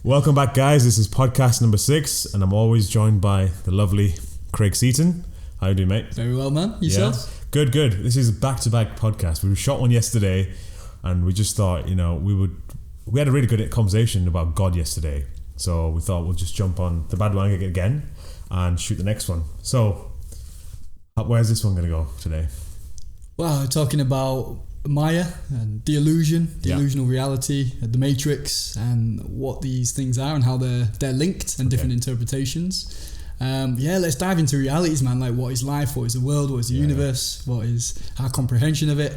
Welcome back, guys. This is podcast number 6, and I'm always joined by the lovely Craig Seaton. How you doing, mate? Very well, man. Yourself? Yeah. Good. This is a back-to-back podcast. We shot one yesterday, and we just thought, we had a really good conversation about God yesterday. So we thought we'll just jump on the bandwagon again and shoot the next one. So, where's this one going to go today? Well, we're talking about Maya and the illusion, the illusional reality, the Matrix, and what these things are and how they're linked and different interpretations. Let's dive into realities, man. Like, what is life? What is the world? What is the universe? What is our comprehension of it?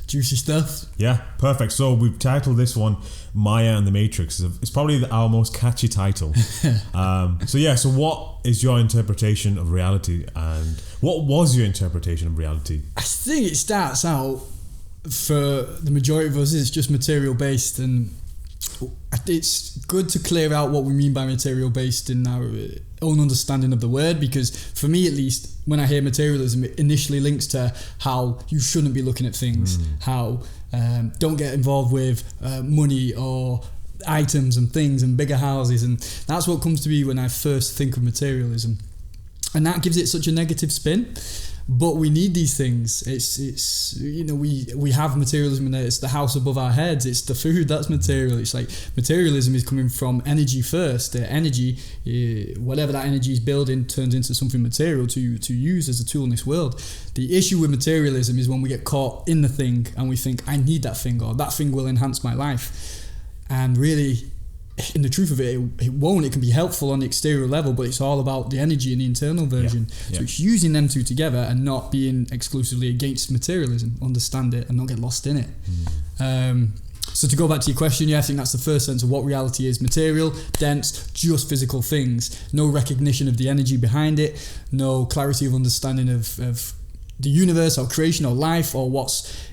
Juicy stuff. Yeah, perfect. So we've titled this one Maya and the Matrix. It's probably our most catchy title. So what is your interpretation of reality, and what was your interpretation of reality? I think it starts out, for the majority of us, it's just material based, and it's good to clear out what we mean by material based in our own understanding of the word, because for me at least, when I hear materialism, it initially links to how you shouldn't be looking at things, how don't get involved with money or items and things and bigger houses, and that's what comes to me when I first think of materialism, and that gives it such a negative spin. But we need these things. It's we have materialism in there. It's the house above our heads. It's the food that's material. It's like materialism is coming from energy first. The energy, whatever that energy is building, turns into something material to use as a tool in this world. The issue with materialism is when we get caught in the thing and we think, I need that thing, or that thing will enhance my life. And really, in the truth of it won't. It can be helpful on the exterior level, but it's all about the energy and the internal version. So it's using them two together and not being exclusively against materialism. Understand it and not get lost in it. So to go back to your question, I think that's the first sense of what reality is. Material, dense, just physical things. No recognition of the energy behind it. No clarity of understanding of the universe or creation or life or what's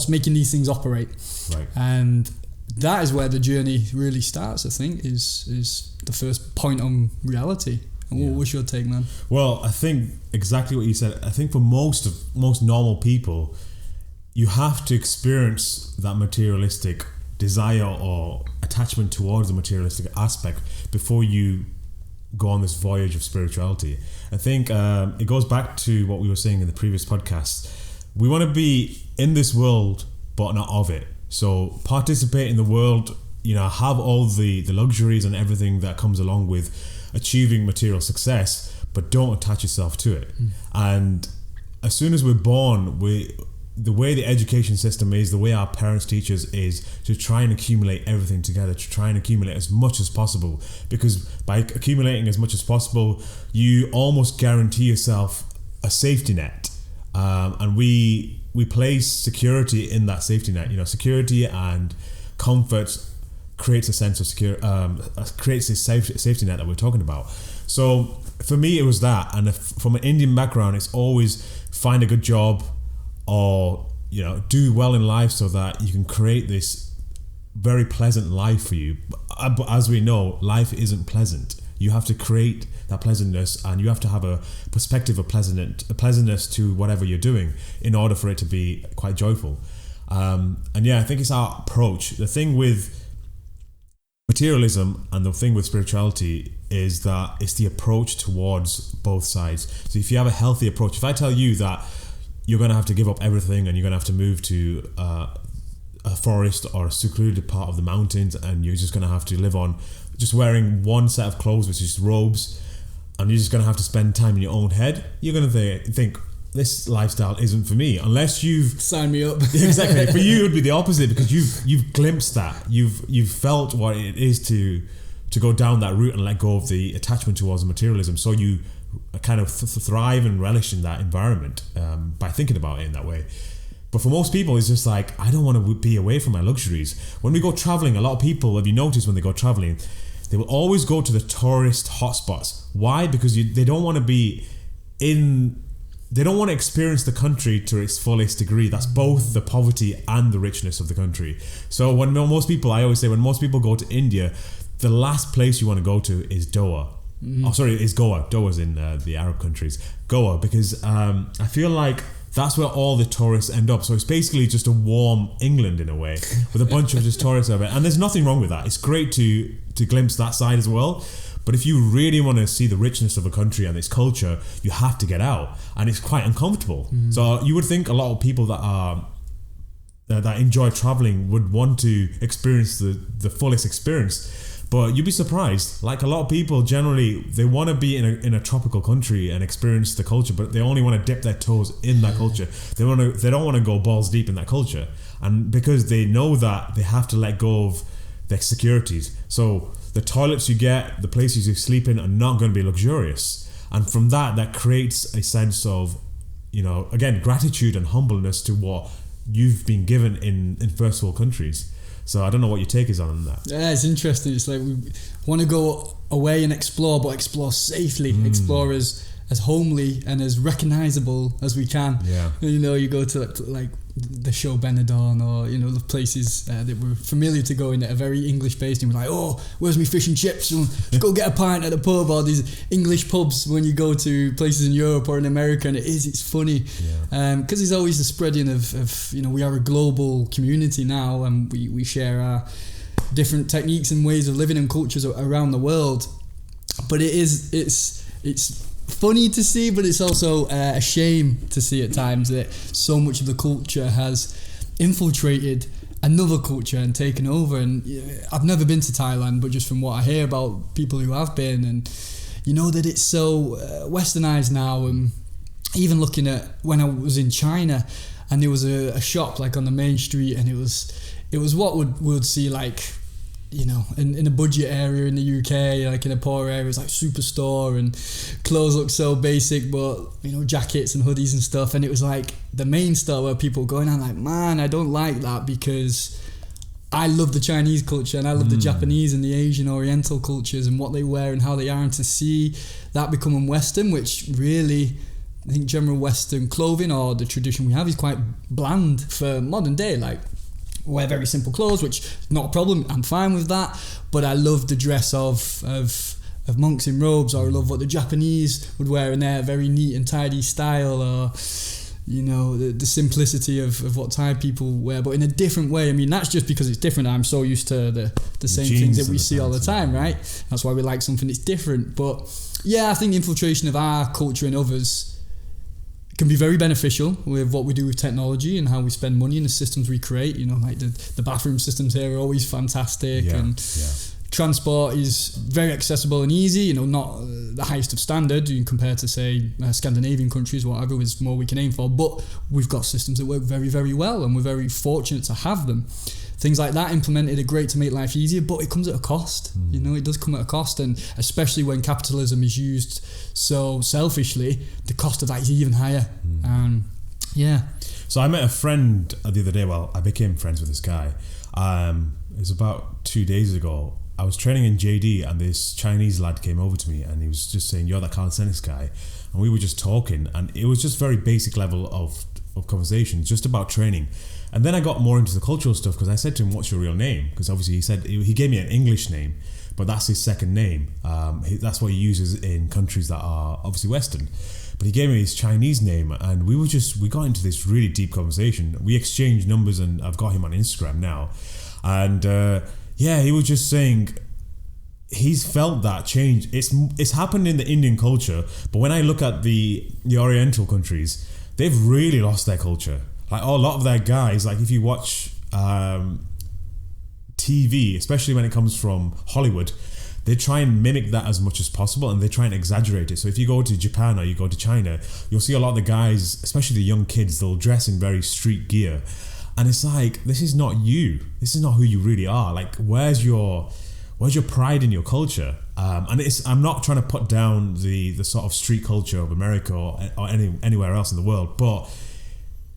making these things operate. Right. And that is where the journey really starts, I think, is the first point on reality. And what's your take, man? Well, I think exactly what you said. I think for most normal people, you have to experience that materialistic desire or attachment towards the materialistic aspect before you go on this voyage of spirituality. I think it goes back to what we were saying in the previous podcast. We want to be in this world, but not of it. So participate in the world, have all the luxuries and everything that comes along with achieving material success, but don't attach yourself to it. And as soon as we're born, the way the education system is, the way our parents teach us is to try and accumulate everything together, to try and accumulate as much as possible. Because by accumulating as much as possible, you almost guarantee yourself a safety net. And we place security in that safety net. Security and comfort creates a sense of creates this safety net that we're talking about. So for me, it was that. And from an Indian background, it's always find a good job or do well in life so that you can create this very pleasant life for you. But as we know, life isn't pleasant. You have to create that pleasantness, and you have to have a perspective of pleasantness to whatever you're doing in order for it to be quite joyful. I think it's our approach. The thing with materialism and the thing with spirituality is that it's the approach towards both sides. So if you have a healthy approach, if I tell you that you're going to have to give up everything and you're going to have to move to a forest or a secluded part of the mountains, and you're just going to have to live on just wearing one set of clothes, which is robes, and you're just going to have to spend time in your own head, you're going to think, this lifestyle isn't for me, unless you've sign me up. Exactly. For you, it would be the opposite, because you've glimpsed that, you've felt what it is to go down that route and let go of the attachment towards materialism. So you kind of thrive and relish in that environment by thinking about it in that way. But for most people, it's just like, I don't want to be away from my luxuries. When we go traveling, a lot of people, have you noticed when they go traveling, they will always go to the tourist hotspots. Why? Because they don't want to be they don't want to experience the country to its fullest degree. That's both the poverty and the richness of the country. So I always say, when most people go to India, the last place you want to go to is Doha. Is Goa. Doha's in the Arab countries. Goa, because I feel like that's where all the tourists end up. So it's basically just a warm England in a way, with a bunch of just tourists over it. And there's nothing wrong with that. It's great to glimpse that side as well. But if you really want to see the richness of a country and its culture, you have to get out, and it's quite uncomfortable. So you would think a lot of people that enjoy traveling would want to experience the fullest experience. But you'd be surprised. Like, a lot of people generally, they want to be in a tropical country and experience the culture, but they only want to dip their toes in that culture. They don't want to go balls deep in that culture, and because they know that they have to let go of their securities. So the toilets you get, the places you sleep in, are not going to be luxurious, and from that creates a sense of, again, gratitude and humbleness to what you've been given in first world countries. So I don't know what your take is on that. Yeah, it's interesting. It's like we want to go away and explore, but explore safely. Explore as homely and as recognisable as we can. Yeah. You go to like the show Benidorm, or the places that we're familiar to going that are very English based, and we're like, oh, where's me fish and chips? Let's go get a pint at the pub. Or these English pubs when you go to places in Europe or in America, and it's funny because there's always the spreading of we are a global community now, and we share our different techniques and ways of living and cultures around the world. But it's funny to see, but it's also a shame to see at times that so much of the culture has infiltrated another culture and taken over. And I've never been to Thailand, but just from what I hear about people who have been, and that it's so westernized now. And even looking at when I was in China, and there was a shop like on the main street, and it was what would see like, in a budget area in the UK, like in a poor area, it's like superstore, and clothes look so basic, but jackets and hoodies and stuff. And it was like the main store where people were going on like, man, I don't like that, because I love the Chinese culture and I love the Japanese and the Asian Oriental cultures and what they wear and how they are, and to see that becoming Western, which really, I think general Western clothing or the tradition we have is quite bland for modern day. Like, wear very simple clothes, which is not a problem. I'm fine with that. But I love the dress of monks in robes, or I love what the Japanese would wear in their very neat and tidy style, or the simplicity of what Thai people wear, but in a different way. I mean, that's just because it's different. I'm so used to the same things that we see all the time, right? That's why we like something that's different. But yeah, I think infiltration of our culture in others can be very beneficial with what we do with technology and how we spend money and the systems we create. Like the bathroom systems here are always fantastic, and transport is very accessible and easy. Not the highest of standard compared to, say, Scandinavian countries, whatever is more we can aim for, but we've got systems that work very, very well, and we're very fortunate to have them. Things like that implemented are great to make life easier, but it comes at a cost. It does come at a cost, and especially when capitalism is used so selfishly, the cost of that is even higher. So I met a friend the other day. Well, I became friends with this guy. It was about 2 days ago. I was training in JD, and this Chinese lad came over to me, and he was just saying, "You're that calisthenics guy," and we were just talking, and it was just very basic level of conversation, just about training. And then I got more into the cultural stuff, because I said to him, "What's your real name?" Because obviously he gave me an English name, but that's his second name. That's what he uses in countries that are obviously Western. But he gave me his Chinese name, and we got into this really deep conversation. We exchanged numbers, and I've got him on Instagram now. And he was just saying he's felt that change. It's happened in the Indian culture, but when I look at the Oriental countries, they've really lost their culture. Like, a lot of their guys, like if you watch TV, especially when it comes from Hollywood, they try and mimic that as much as possible, and they try and exaggerate it. So if you go to Japan or you go to China, you'll see a lot of the guys, especially the young kids, they'll dress in very street gear. And it's like, this is not you. This is not who you really are. Like, where's your pride in your culture? And I'm not trying to put down the sort of street culture of America or anywhere else in the world, but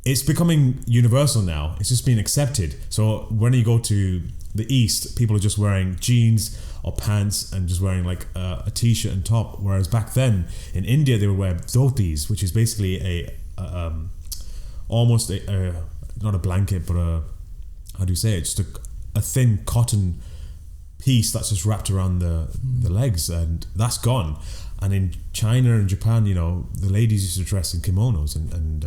it's becoming universal now. It's just being accepted. So when you go to the East, people are just wearing jeans or pants and just wearing like a t-shirt and top. Whereas back then in India, they would wear dhotis, which is basically almost not a blanket, but how do you say it? Just a thin cotton piece that's just wrapped around the legs, and that's gone. And in China and Japan, the ladies used to dress in kimonos and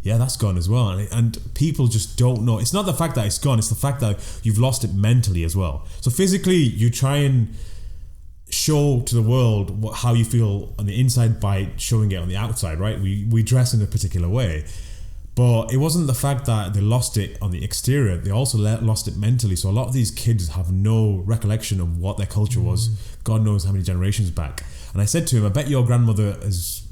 yeah, that's gone as well. And people just don't know. It's not the fact that it's gone, it's the fact that you've lost it mentally as well. So physically, you try and show to the world how you feel on the inside by showing it on the outside, right? We dress in a particular way. But it wasn't the fact that they lost it on the exterior, they also lost it mentally. So a lot of these kids have no recollection of what their culture was, God knows how many generations back. And I said to him, I bet your grandmother has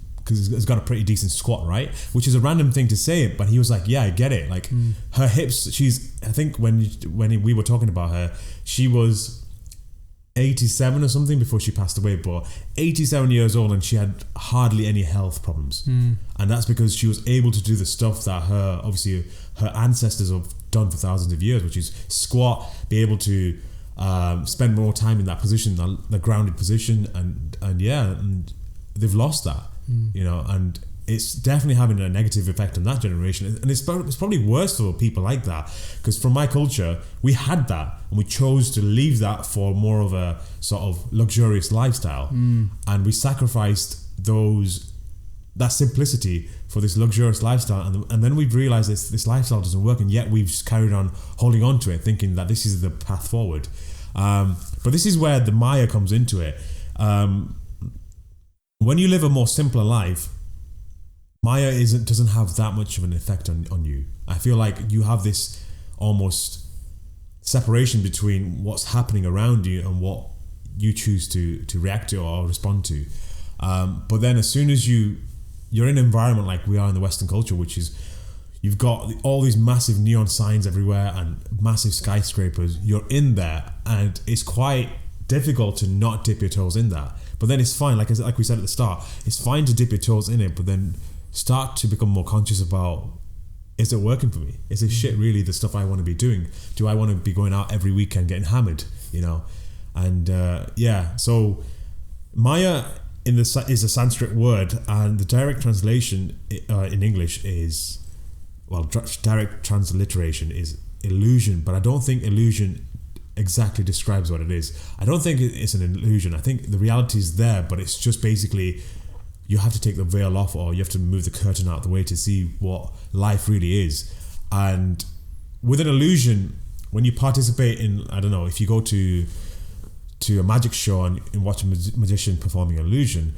got a pretty decent squat, right? Which is a random thing to say, but he was like, yeah, I get it. Like her hips, I think when we were talking about her, she was 87 or something before she passed away, but 87 years old, and she had hardly any health problems. And that's because she was able to do the stuff that her ancestors have done for thousands of years, which is squat, be able to spend more time in that position, the grounded position, and they've lost that, and it's definitely having a negative effect on that generation. And it's probably worse for people like that, because from my culture, we had that and we chose to leave that for more of a sort of luxurious lifestyle. And we sacrificed that simplicity for this luxurious lifestyle. And then we've realized this lifestyle doesn't work, and yet we've just carried on holding on to it, thinking that this is the path forward. But this is where the Maya comes into it. When you live a more simpler life, Maya doesn't have that much of an effect on you. I feel like you have this almost separation between what's happening around you and what you choose to react to or respond to. But then as soon as you're in an environment like we are in the Western culture, which is you've got all these massive neon signs everywhere and massive skyscrapers, you're in there, and it's quite difficult to not dip your toes in that. But then it's fine, like we said at the start, it's fine to dip your toes in it, but then start to become more conscious about, is it working for me? Is this shit really the stuff I want to be doing? Do I want to be going out every weekend getting hammered? And so Maya is a Sanskrit word, and the direct translation in English is, direct transliteration is illusion, but I don't think illusion exactly describes what it is. I don't think it's an illusion. I think the reality is there, but it's just basically you have to take the veil off, or you have to move the curtain out of the way to see what life really is. And with an illusion, when you participate in, I don't know, if you go to a magic show and watch a magician performing an illusion,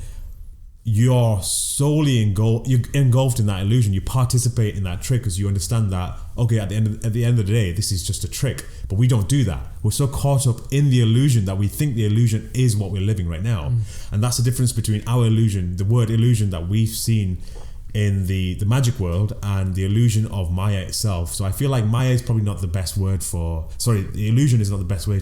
you're solely engulfed in that illusion. You participate in that trick because you understand that, okay, at the end of the day, this is just a trick. But we don't do that. We're so caught up in the illusion that we think the illusion is what we're living right now. And that's the difference between our illusion, the word illusion that we've seen in the magic world, and the illusion of Maya itself. So I feel like Maya is probably not the best word the illusion is not the best way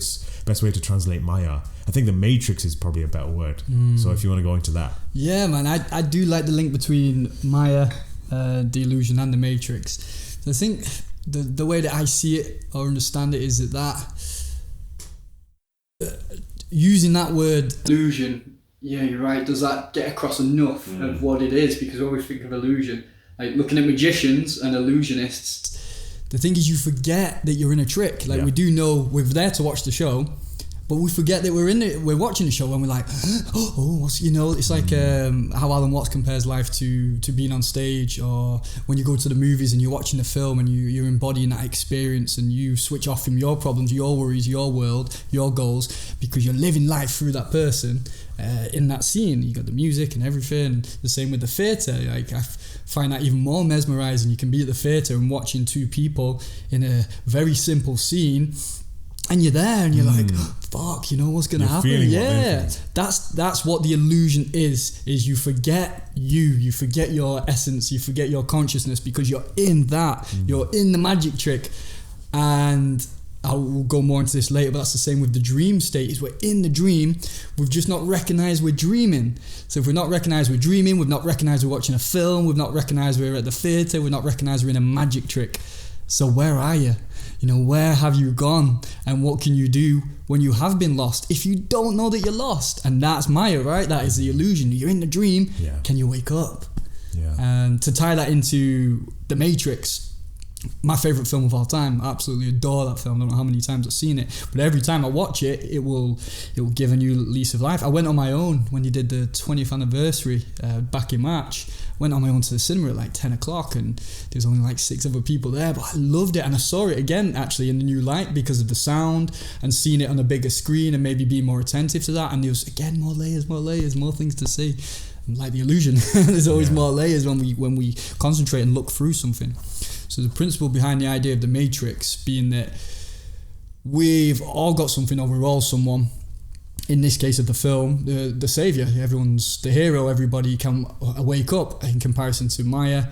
to translate Maya. I think the Matrix is probably a better word. So if you want to go into that. Yeah, man, I do like the link between Maya, the illusion, and the Matrix. So I think the way that I see it or understand it is that using that word illusion, yeah, you're right, does that get across enough of what it is? Because when we think of illusion, like looking at magicians and illusionists, the thing is you forget that you're in a trick. Like we do know we're there to watch the show, but we forget that we're watching the show, and we're like, it's like how Alan Watts compares life to being on stage, or when you go to the movies and you're watching the film and you're embodying that experience, and you switch off from your problems, your worries, your world, your goals, because you're living life through that person in that scene. You got the music and everything. The same with the theatre. Like I find that even more mesmerising. You can be at the theatre and watching two people in a very simple scene, and you're there and you're like, fuck, what's going to happen? Yeah, that's what the illusion is you forget you forget your essence, you forget your consciousness, because you're in that, you're in the magic trick. And I will go more into this later, but that's the same with the dream state. Is we're in the dream, we've just not recognised we're dreaming. So if we're not recognised we're dreaming, we've not recognised we're watching a film, we've not recognised we're at the theatre, we've not recognised we're in a magic trick. So where are you? Where have you gone? And what can you do when you have been lost if you don't know that you're lost? And that's Maya, right? That is the illusion. You're in the dream. Yeah. Can you wake up? Yeah. And to tie that into the Matrix, My favourite film of all time. I absolutely adore that film. I don't know how many times I've seen it, but every time I watch it, it will give a new lease of life. I went on my own when he did the 20th anniversary back in March. Went on my own to the cinema at like 10 o'clock, and there's only like 6 other people there, but I loved it, and I saw it again actually in the new light because of the sound and seeing it on a bigger screen and maybe being more attentive to that. And there was again more layers, more things to see. Like the illusion, there's always more layers when we concentrate and look through something. So the principle behind the idea of the Matrix being that we've all got something, or we're all someone. In this case of the film, the savior, everyone's the hero. Everybody can wake up in comparison to Maya.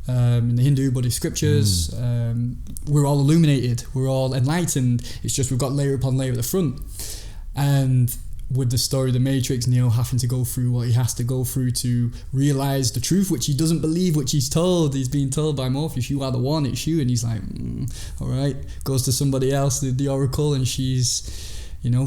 In the Hindu Buddhist scriptures, we're all illuminated, we're all enlightened. It's just we've got layer upon layer at the front. And with the story of the Matrix, Neo having to go through what he has to go through to realise the truth, which he doesn't believe, which he's told. He's being told by Morpheus, you are the one, it's you. And he's like, alright. Goes to somebody else, the Oracle, and she's,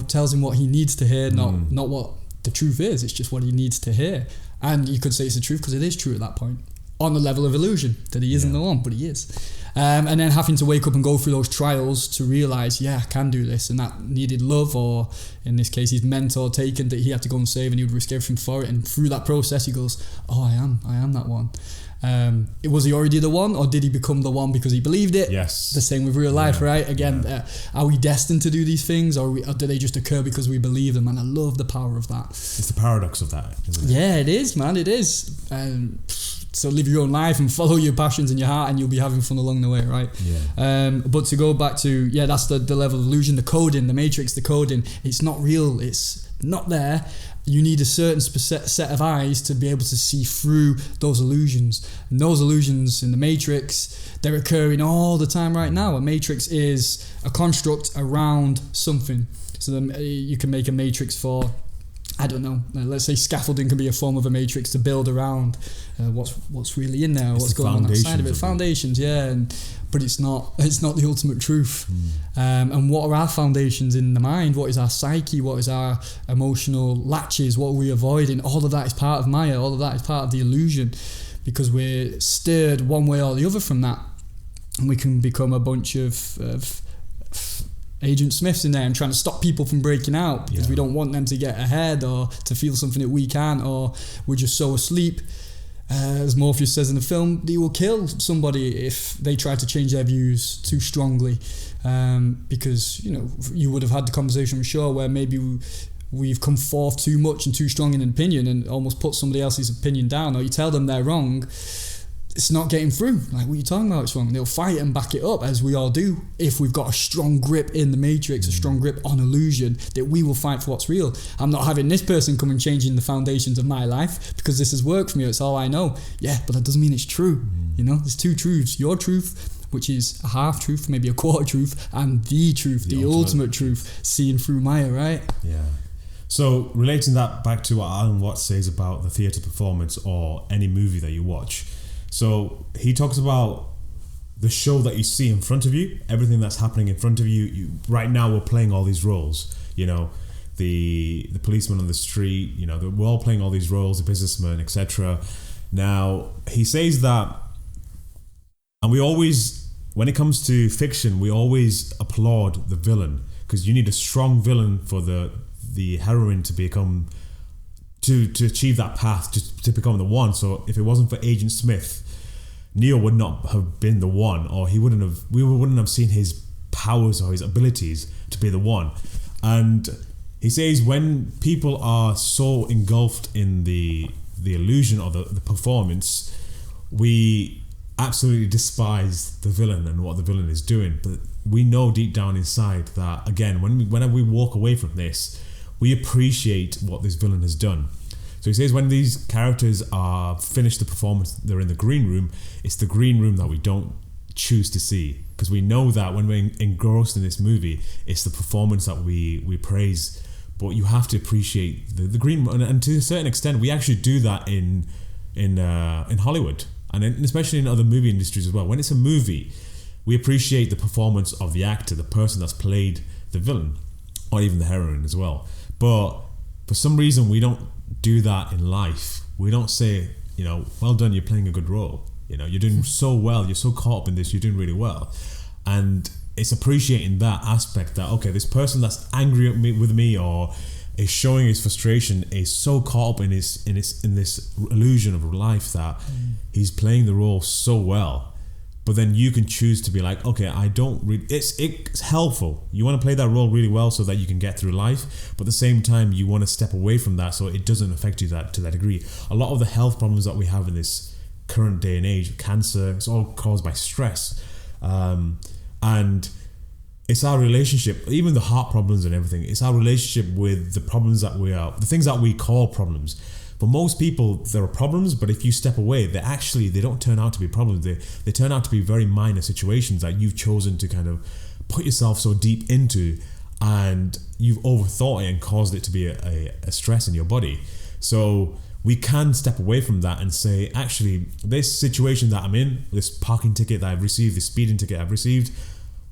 tells him what he needs to hear, not what the truth is. It's just what he needs to hear. And you could say it's the truth because it is true at that point. On the level of illusion, that he isn't the one, but he is. And then having to wake up and go through those trials to realise, I can do this, and that needed love, or in this case his mentor taken that he had to go and save, and he would risk everything for it, and through that process he goes, I am that one. Was he already the one, or did he become the one because he believed it? Yes. The same with real life, right? Again, are we destined to do these things, or do they just occur because we believe them? And I love the power of that. It's the paradox of that, isn't it? Yeah, it is, man, it is. So live your own life and follow your passions in your heart, and you'll be having fun along the way, right? Yeah. But to go back to, that's the level of illusion, the coding, the Matrix, the coding. It's not real. It's not there. You need a certain set of eyes to be able to see through those illusions. And those illusions in the Matrix, they're occurring all the time right now. A Matrix is a construct around something. So you can make a Matrix for, I don't know, let's say scaffolding can be a form of a matrix to build around what's really in there, what's going on outside of it. Foundations, but it's not the ultimate truth. And what are our foundations in the mind? What is our psyche? What is our emotional latches? What are we avoiding? All of that is part of Maya. All of that is part of the illusion, because we're stirred one way or the other from that, and we can become a bunch of Agent Smiths in there and trying to stop people from breaking out because we don't want them to get ahead or to feel something that we can't, or we're just so asleep. As Morpheus says in the film, they will kill somebody if they try to change their views too strongly, because you would have had the conversation, I'm sure, where maybe we've come forth too much and too strong in an opinion and almost put somebody else's opinion down, or you tell them they're wrong. It's not getting through. Like, what are you talking about? It's wrong. They'll fight and back it up, as we all do, if we've got a strong grip in the Matrix, a strong grip on illusion, that we will fight for what's real. I'm not having this person come and changing the foundations of my life because this has worked for me. It's all I know. Yeah, but that doesn't mean it's true. There's two truths. Your truth, which is a half truth, maybe a quarter truth, and the truth, the ultimate truth, seeing through Maya, right? Yeah. So relating that back to what Alan Watts says about the theatre performance or any movie that you watch. So he talks about the show that you see in front of you, everything that's happening in front of you. Right now we're playing all these roles, the policeman on the street, we're all playing all these roles, the businessman, etc. Now, he says that, and we always, when it comes to fiction, we always applaud the villain, because you need a strong villain for the heroine to become, to achieve that path, to become the one. So if it wasn't for Agent Smith, Neo would not have been the one, or we wouldn't have seen his powers or his abilities to be the one. And he says when people are so engulfed in the illusion or the performance, we absolutely despise the villain and what the villain is doing. But we know deep down inside that, again, whenever we walk away from this, we appreciate what this villain has done. So he says when these characters are finished the performance, they're in the green room, it's the green room that we don't choose to see, because we know that when we're engrossed in this movie, it's the performance that we praise. But you have to appreciate the green room, and to a certain extent we actually do that in Hollywood, and especially in other movie industries as well. When it's a movie, we appreciate the performance of the actor, the person that's played the villain, or even the heroine as well. But for some reason we don't do that in life. We don't say, well done, you're playing a good role. You're doing so well. You're so caught up in this. You're doing really well, and it's appreciating that aspect that okay, this person that's angry at me with me or is showing his frustration is so caught up in this illusion of life that he's playing the role so well. But then you can choose to be like, okay, I don't really... It's helpful. You want to play that role really well so that you can get through life. But at the same time, you want to step away from that so it doesn't affect you to that degree. A lot of the health problems that we have in this current day and age, cancer, it's all caused by stress. And it's our relationship, even the heart problems and everything, it's our relationship with the problems the things that we call problems. For most people, there are problems, but if you step away, they don't turn out to be problems. They turn out to be very minor situations that you've chosen to kind of put yourself so deep into, and you've overthought it and caused it to be a stress in your body. So we can step away from that and say, actually, this situation that I'm in, this parking ticket that I've received, this speeding ticket I've received,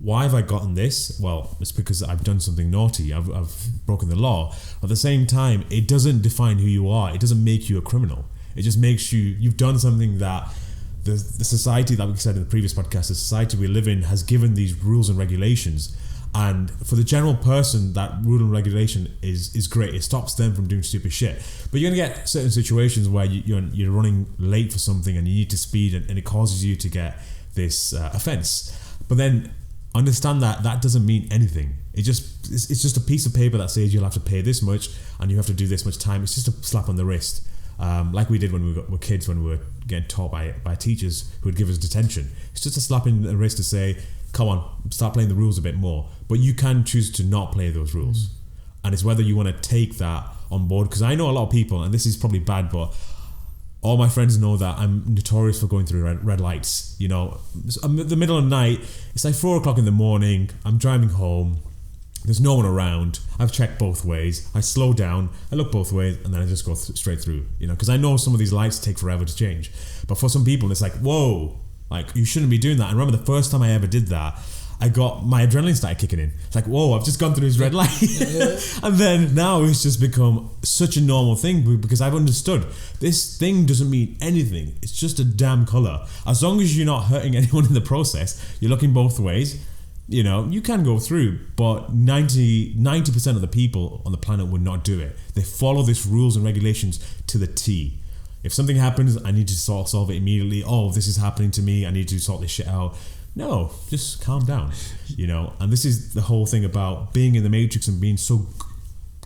why have I gotten this? Well, it's because I've done something naughty. I've broken the law. At the same time, it doesn't define who you are. It doesn't make you a criminal. It just makes you've done something that the society, that we said in the previous podcast, the society we live in has given these rules and regulations. And for the general person, that rule and regulation is great. It stops them from doing stupid shit. But you're going to get certain situations where you're running late for something and you need to speed and it causes you to get this offence. But then understand that doesn't mean anything. It's just a piece of paper that says you'll have to pay this much and you have to do this much time. It's just a slap on the wrist, like we did when we were kids, when we were getting taught by teachers who would give us detention. It's just a slap in the wrist to say, come on, start playing the rules a bit more. But you can choose to not play those rules, and it's whether you want to take that on board. Because I know a lot of people, and this is probably bad, but all my friends know that I'm notorious for going through red lights. I'm in the middle of the night, it's like 4 o'clock in the morning, I'm driving home, there's no one around, I've checked both ways, I slow down, I look both ways, and then I just go straight through, because I know some of these lights take forever to change. But for some people, it's like, whoa, like, you shouldn't be doing that. And remember the first time I ever did that, my adrenaline started kicking in. It's like, whoa, I've just gone through this red light. And then now it's just become such a normal thing because I've understood this thing doesn't mean anything. It's just a damn colour. As long as you're not hurting anyone in the process, you're looking both ways, you can go through. But 90% of the people on the planet would not do it. They follow these rules and regulations to the T. If something happens, I need to solve it immediately. Oh, this is happening to me, I need to sort this shit out. No, just calm down, And this is the whole thing about being in the matrix and being so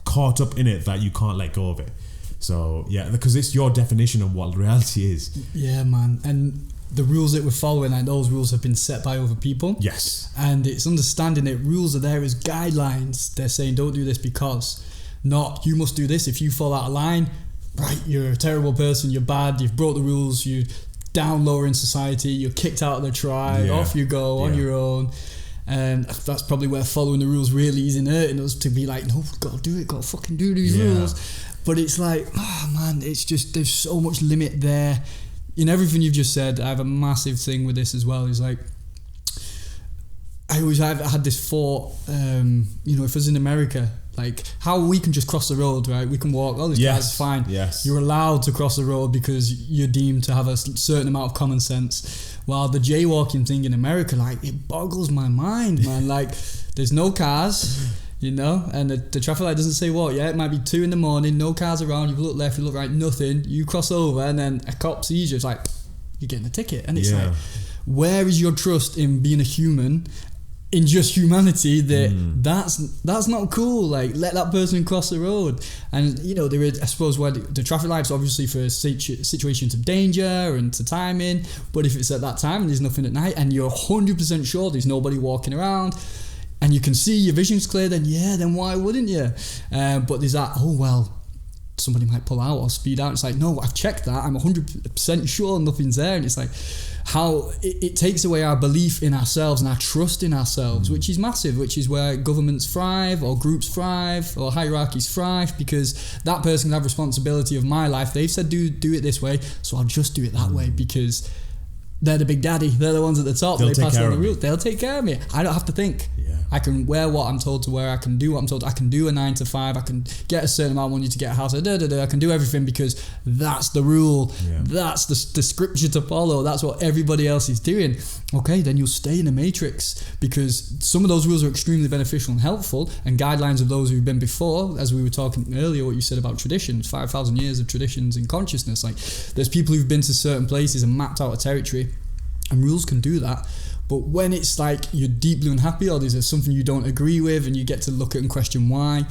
caught up in it that you can't let go of it. So, yeah, because it's your definition of what reality is. Yeah, man. And the rules that we're following, and those rules have been set by other people. Yes. And it's understanding that rules are there as guidelines. They're saying, don't do this because, not you must do this. If you fall out of line, right, you're a terrible person, you're bad, you've broke the rules, you down lower in society, you're kicked out of the tribe, off you go on your own. And that's probably where following the rules really isn't hurting us, to be like, no, gotta do it, gotta fucking do these rules. But it's like, oh man, it's just, there's so much limit there in everything you've just said. I have a massive thing with this as well. Is like, I've had this thought, if I was in America, like how we can just cross the road, right? We can walk, oh, this guy's fine. Yes. You're allowed to cross the road because you're deemed to have a certain amount of common sense. While the jaywalking thing in America, like, it boggles my mind, man. Like, there's no cars, and the traffic light doesn't say what. Yeah, it might be 2 a.m, no cars around, you look left, you look right, nothing. You cross over and then a cop sees you, it's like, you're getting a ticket. And it's like, where is your trust in being a human, in just humanity, that's not cool. Like, let that person cross the road. And there is, I suppose, where the traffic lights obviously for situations of danger and to timing, but if it's at that time and there's nothing at night and you're 100% sure there's nobody walking around and you can see your vision's clear, then why wouldn't you? But there's that, oh well, somebody might pull out or speed out. It's like, no, I've checked that, I'm 100% sure nothing's there. And it's like, how it takes away our belief in ourselves and our trust in ourselves, which is massive, which is where governments thrive or groups thrive or hierarchies thrive, because that person can have responsibility of my life. They've said do it this way, so I'll just do it that way because they're the big daddy, they're the ones at the top. They'll they take pass care on of the rules. They'll take care of me. I don't have to think. I can wear what I'm told to wear. I can do what I'm told. I can do a 9 to 5. I can get a certain amount of money to get a house. I can do everything because that's the rule. Yeah. That's the scripture to follow. That's what everybody else is doing. Okay, then you'll stay in the matrix because some of those rules are extremely beneficial and helpful, and guidelines of those who've been before, as we were talking earlier, what you said about traditions, 5,000 years of traditions in consciousness. Like, there's people who've been to certain places and mapped out a territory, and rules can do that. But when it's like you're deeply unhappy or there's something you don't agree with and you get to look at and question why,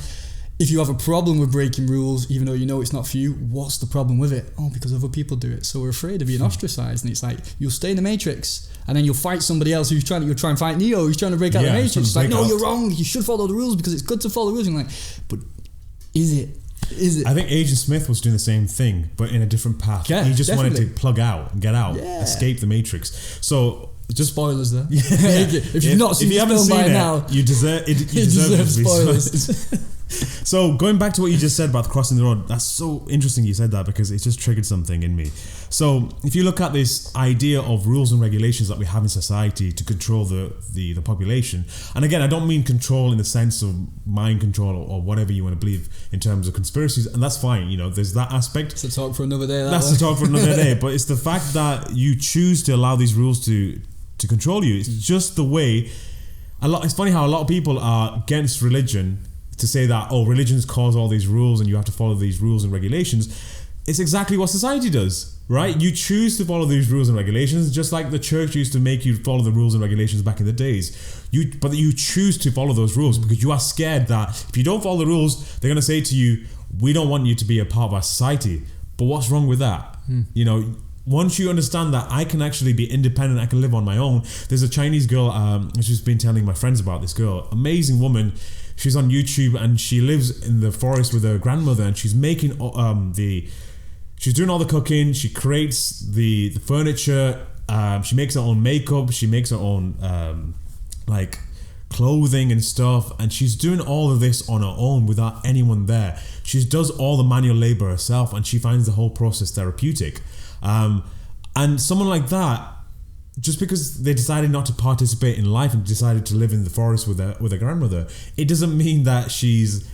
if you have a problem with breaking rules, even though you know it's not for you, what's the problem with it? Oh, because other people do it. So we're afraid of being ostracized. And it's like, you'll stay in the matrix and then you'll fight somebody else you'll try and fight Neo who's trying to break out the matrix. It's like, no, you're wrong. You should follow the rules because it's good to follow the rules. And like, but is it? I think Agent Smith was doing the same thing, but in a different path. Yeah, he just wanted to plug out and get out, escape the matrix. So just spoilers there. Yeah. If you've not seen the film by now, you deserve it. You deserve spoilers. So going back to what you just said about crossing the road, that's so interesting you said that because it just triggered something in me. So if you look at this idea of rules and regulations that we have in society to control the population, and again, I don't mean control in the sense of mind control or whatever you want to believe in terms of conspiracies, and that's fine, you know, there's that aspect. It's a talk for another day. That's a talk for another day, but it's the fact that you choose to allow these rules to control you. It's just the way, it's funny how a lot of people are against religion to say that, oh, religions cause all these rules and you have to follow these rules and regulations. It's exactly what society does, right? You choose to follow these rules and regulations, just like the church used to make you follow the rules and regulations back in the days. But you choose to follow those rules because you are scared that if you don't follow the rules, they're going to say to you, we don't want you to be a part of our society. But what's wrong with that? You know, once you understand that I can actually be independent, I can live on my own. There's a Chinese girl, I've just been telling my friends about this girl, amazing woman. She's on YouTube and she lives in the forest with her grandmother and she's making she's doing all the cooking, she creates the furniture, she makes her own makeup, she makes her own like clothing and stuff, and she's doing all of this on her own without anyone there. She does all the manual labor herself and she finds the whole process therapeutic. And someone like that, just because they decided not to participate in life and decided to live in the forest with her grandmother, it doesn't mean that she's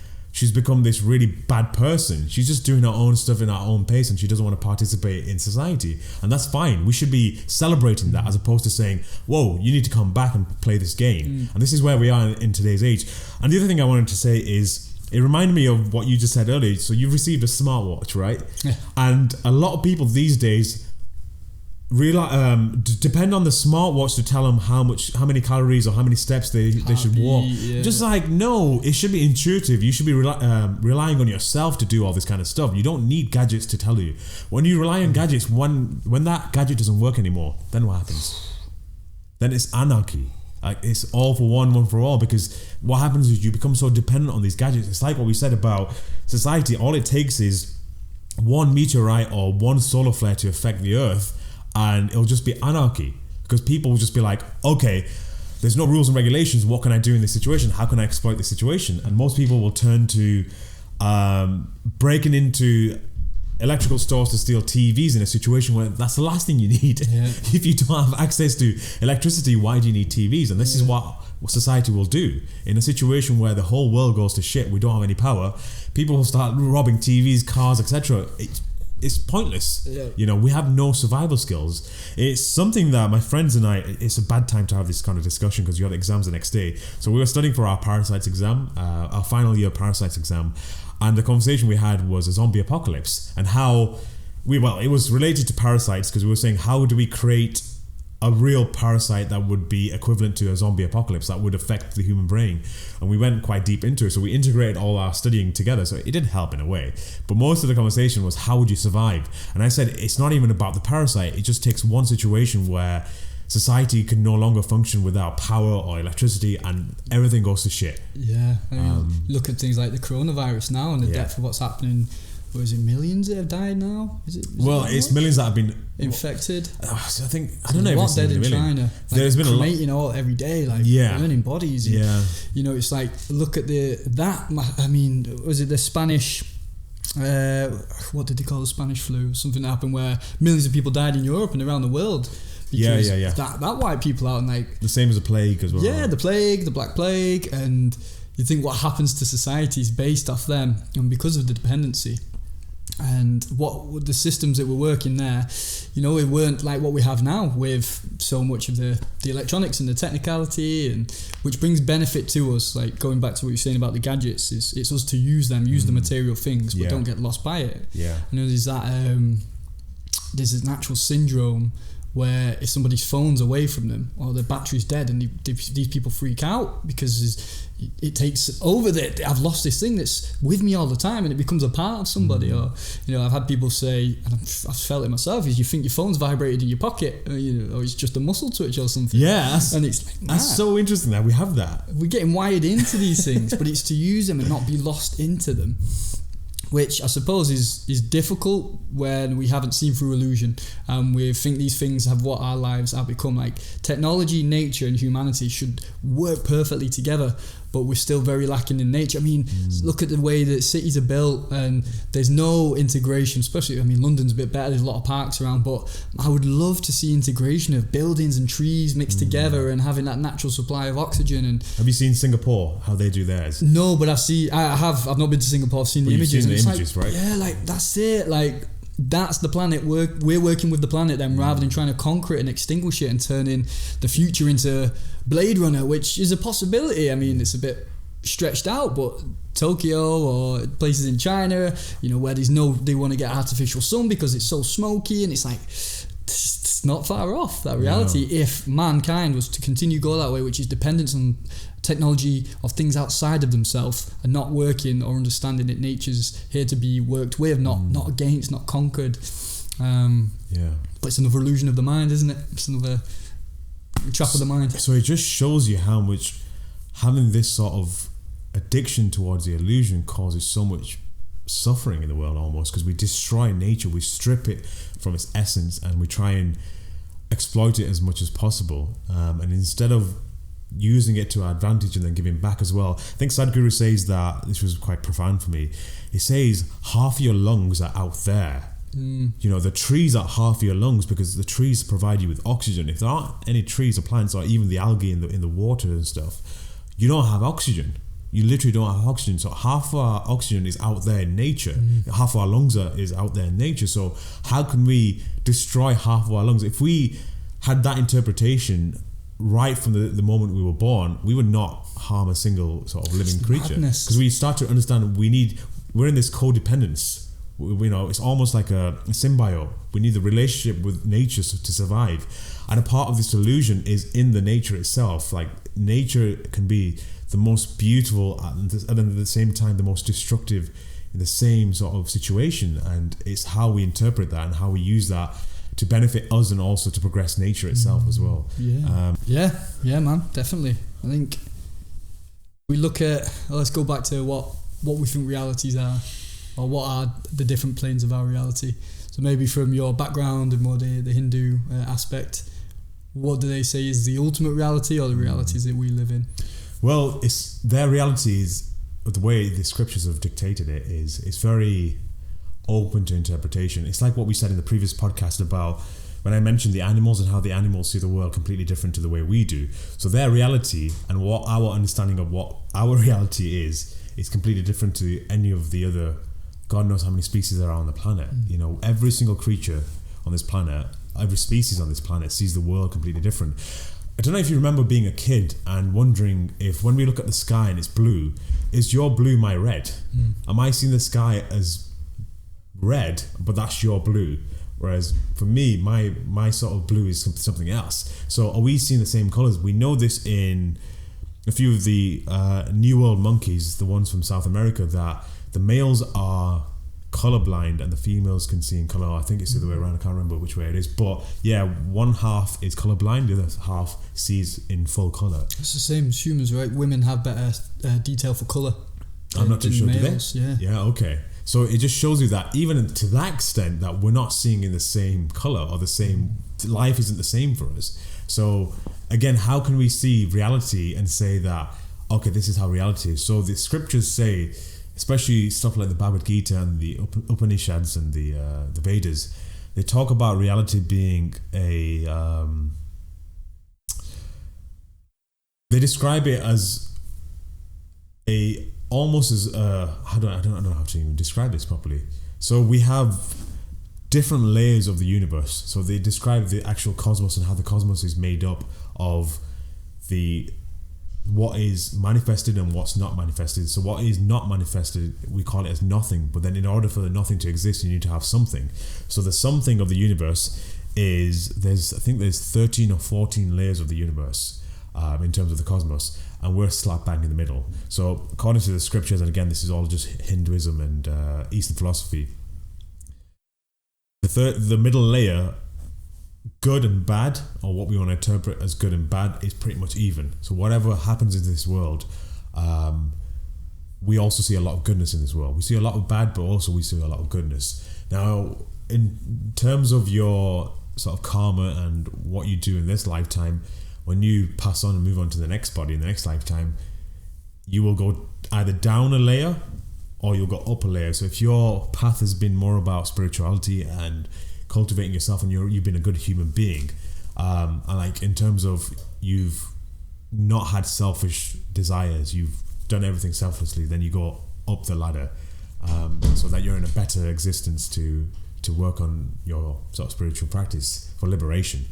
become this really bad person. She's just doing her own stuff in her own pace and she doesn't want to participate in society. And that's fine. We should be celebrating that as opposed to saying, whoa, you need to come back and play this game. And this is where we are in today's age. And the other thing I wanted to say is, it reminded me of what you just said earlier. So you've received a smartwatch, right? Yeah. And a lot of people these days depend on the smartwatch to tell them how many calories or how many steps they should walk. Just like, no, it should be intuitive. You should be relying on yourself to do all this kind of stuff. You don't need gadgets to tell you. When you rely on gadgets, when that gadget doesn't work anymore, then what happens? Then it's anarchy. Like, it's all for one for all, because what happens is you become so dependent on these gadgets. It's like what we said about society. All it takes is one meteorite or one solar flare to affect the Earth, and it'll just be anarchy, because people will just be like, okay, there's no rules and regulations. What can I do in this situation? How can I exploit this situation? And most people will turn to breaking into electrical stores to steal TVs in a situation where that's the last thing you need. Yeah. If you don't have access to electricity, why do you need TVs? And this is what society will do. In a situation where the whole world goes to shit, we don't have any power, people will start robbing TVs, cars, etc. It's pointless. Yeah. You know, we have no survival skills. It's something that my friends and I, it's a bad time to have this kind of discussion because you have exams the next day. So we were studying for our parasites exam, our final year parasites exam. And the conversation we had was a zombie apocalypse, and how it was related to parasites, because we were saying, how do we create a real parasite that would be equivalent to a zombie apocalypse that would affect the human brain? And we went quite deep into it. So we integrated all our studying together. So it did help in a way. But most of the conversation was, how would you survive? And I said, it's not even about the parasite. It just takes one situation where society can no longer function without power or electricity, and everything goes to shit. Yeah. Look at things like the coronavirus now and the depth of what's happening. What is it, millions that have died now? It's millions that have been infected. I don't know if it's dead in China. Like, there's been cremating all every day, like burning bodies. And, you know, it's like, look at was it the Spanish? What did they call the Spanish flu? Something that happened where millions of people died in Europe and around the world Because yeah. That wiped people out, and like the same as the plague as well. Yeah, the plague, the Black Plague, and you think what happens to society is based off them, and because of the dependency. And what the systems that were working there, it weren't like what we have now with so much of the electronics and the technicality, and which brings benefit to us. Like going back to what you're saying about the gadgets, it's us to use them, use the material things, but don't get lost by it. Yeah, there's that there's a natural syndrome where if somebody's phone's away from them or their battery's dead, and these people freak out because it takes over that I've lost this thing that's with me all the time, and it becomes a part of somebody. Or I've had people say, and I've felt it myself, is you think your phone's vibrated in your pocket, or it's just a muscle twitch or something. Yeah, and it's like, that's so interesting that we have that. We're getting wired into these things, but it's to use them and not be lost into them, which I suppose is difficult when we haven't seen through illusion, and we think these things have what our lives have become. Like technology, nature, and humanity should work perfectly together, but we're still very lacking in nature. I mean, look at the way that cities are built, and there's no integration, especially, London's a bit better, there's a lot of parks around, but I would love to see integration of buildings and trees mixed together and having that natural supply of oxygen. And have you seen Singapore, how they do theirs? No, but I've not been to Singapore, I've seen the images. You've seen the images, right? Yeah, like that's it, like that's the planet. We're working with the planet then, rather than trying to conquer it and extinguish it and turning the future into Blade Runner, which is a possibility. It's a bit stretched out, but Tokyo or places in China, where they want to get artificial sun because it's so smoky, and it's like it's not far off that reality if mankind was to continue go that way, which is dependence on technology of things outside of themselves and not working or understanding that nature's here to be worked with, not against, not conquered. But it's another illusion of the mind, isn't it? It's another trap of the mind. So it just shows you how much having this sort of addiction towards the illusion causes so much suffering in the world, almost, because we destroy nature, we strip it from its essence, and we try and exploit it as much as possible, and instead of using it to our advantage and then giving back as well. I think Sadhguru says that, this was quite profound for me, he says half your lungs are out there. The trees are half your lungs, because the trees provide you with oxygen. If there aren't any trees or plants, or even the algae in the water and stuff, you don't have oxygen. You literally don't have oxygen. So half of our oxygen is out there in nature. Half of our lungs is out there in nature. So how can we destroy half of our lungs? If we had that interpretation right from the moment we were born, we would not harm a single sort of living creature, because we start to understand we're in this codependence. It's almost like a symbiote. We need the relationship with nature to survive, and a part of this illusion is in the nature itself. Like nature can be the most beautiful and at the same time the most destructive in the same sort of situation, and it's how we interpret that and how we use that to benefit us and also to progress nature itself as well. Yeah, man, definitely. I think we look at, let's go back to what we think realities are, or what are the different planes of our reality. So maybe from your background and more the Hindu aspect, what do they say is the ultimate reality, or the realities that we live in? Well, it's their realities, the way the scriptures have dictated it is very open to interpretation. It's like what we said in the previous podcast about when I mentioned the animals and how the animals see the world completely different to the way we do. So their reality and what our understanding of what our reality is completely different to any of the other, God knows how many species there are on the planet. Every single creature on this planet, every species on this planet sees the world completely different. I don't know if you remember being a kid and wondering if when we look at the sky and it's blue, is your blue my red? Am I seeing the sky as red, but that's your blue? Whereas for me, my sort of blue is something else. So are we seeing the same colours? We know this in a few of the New World monkeys, the ones from South America, that the males are colorblind and the females can see in color. I think it's the other way around. I can't remember which way it is, but yeah, one half is colorblind, the other half sees in full color. It's the same as humans, right? Women have better detail for color. I'm not too sure. Males, do they? Yeah. Okay. So it just shows you that even to that extent that we're not seeing in the same color, or the same life isn't the same for us. So again, how can we see reality and say that, okay, this is how reality is? So the scriptures say, especially stuff like the Bhagavad Gita and the Upanishads and the Vedas, they talk about reality being a they describe it as a almost as I don't know how to even describe this properly. So we have different layers of the universe. So they describe the actual cosmos and how the cosmos is made up of what is manifested and what's not manifested. So what is not manifested, we call it as nothing. But then in order for the nothing to exist, you need to have something. So the something of the universe is there's 13 or 14 layers of the universe in terms of the cosmos, and we're slap bang in the middle. So according to the scriptures, and again, this is all just Hinduism and Eastern philosophy, the middle layer, good and bad, or what we want to interpret as good and bad, is pretty much even. So whatever happens in this world, we also see a lot of goodness in this world. We see a lot of bad, but also we see a lot of goodness. Now, in terms of your sort of karma and what you do in this lifetime, when you pass on and move on to the next body in the next lifetime, you will go either down a layer or you'll go up a layer. So if your path has been more about spirituality and cultivating yourself, and you've been a good human being, and like in terms of you've not had selfish desires, you've done everything selflessly, then you go up the ladder, so that you're in a better existence to work on your sort of spiritual practice for liberation.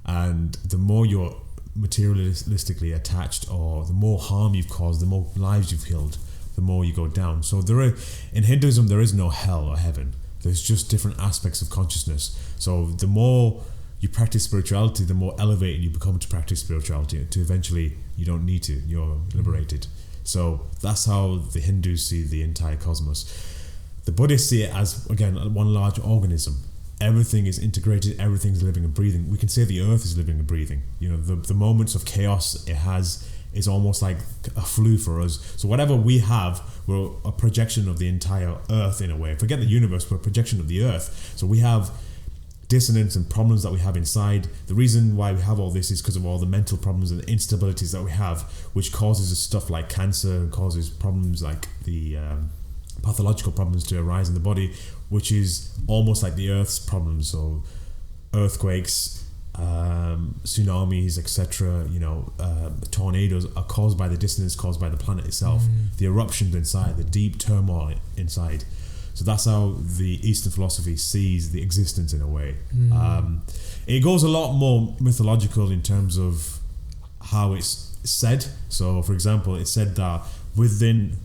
And the more you're materialistically attached, or the more harm you've caused, the more lives you've killed, the more you go down. So in Hinduism, there is no hell or heaven. There's just different aspects of consciousness. So the more you practice spirituality, the more elevated you become to practice spirituality, to eventually you don't need to, you're liberated. So that's how the Hindus see the entire cosmos. The Buddhists see it as, again, one large organism. Everything is integrated, everything's living and breathing. We can say the earth is living and breathing. You know, the moments of chaos it has is almost like a flu for us. So whatever we have, we're a projection of the entire earth in a way. Forget the universe, we're a projection of the earth. So we have dissonance and problems that we have inside. The reason why we have all this is because of all the mental problems and the instabilities that we have, which causes stuff like cancer and causes problems like the pathological problems to arise in the body, which is almost like the earth's problems. So earthquakes, tsunamis, etc., tornadoes are caused by the dissonance caused by the planet itself, the eruptions inside, the deep turmoil inside. So that's how the Eastern philosophy sees the existence in a way. It goes a lot more mythological in terms of how it's said. So for example, it's said that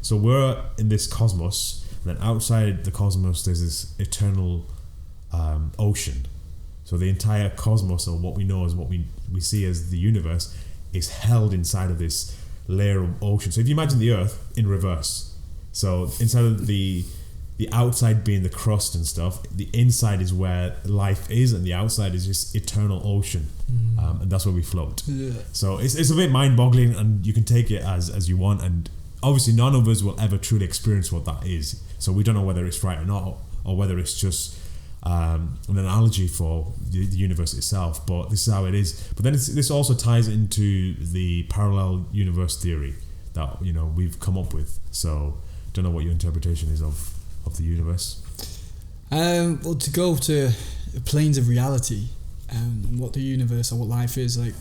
so we're in this cosmos, and then outside the cosmos there's this eternal ocean. So the entire cosmos, or what we know as what we see as the universe, is held inside of this layer of ocean. So if you imagine the earth in reverse, so inside of the outside being the crust and stuff, the inside is where life is, and the outside is just eternal ocean, and that's where we float. So it's a bit mind-boggling, and you can take it as you want, and obviously none of us will ever truly experience what that is. So we don't know whether it's right or not, or whether it's just an analogy for the universe itself, but this is how it is. But then this also ties into the parallel universe theory that we've come up with. So don't know what your interpretation is of the universe. Well, to go to planes of reality and what the universe or what life is like,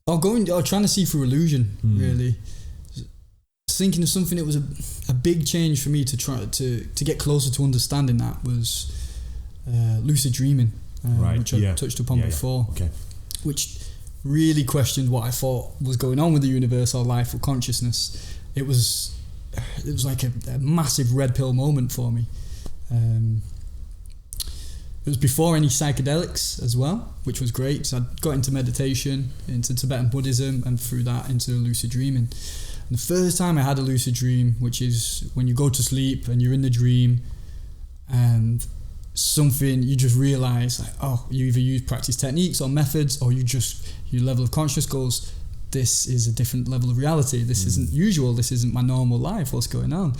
or trying to see through illusion, really. Thinking of something that was a big change for me to try to get closer to understanding that was lucid dreaming, which I touched upon before, which really questioned what I thought was going on with the universe or life or consciousness. It was like a massive red pill moment for me. It was before any psychedelics as well, which was great. So I got into meditation, into Tibetan Buddhism, and through that into lucid dreaming. And the first time I had a lucid dream, which is when you go to sleep and you're in the dream, and you just realise, like, you either use practice techniques or methods, or your level of consciousness goes, this is a different level of reality. This isn't usual. This isn't my normal life. What's going on?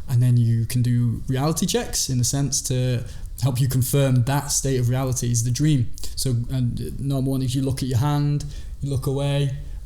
And then you can do reality checks, in a sense, to help you confirm that state of reality is the dream. So, and normal one is you look at your hand, you look away,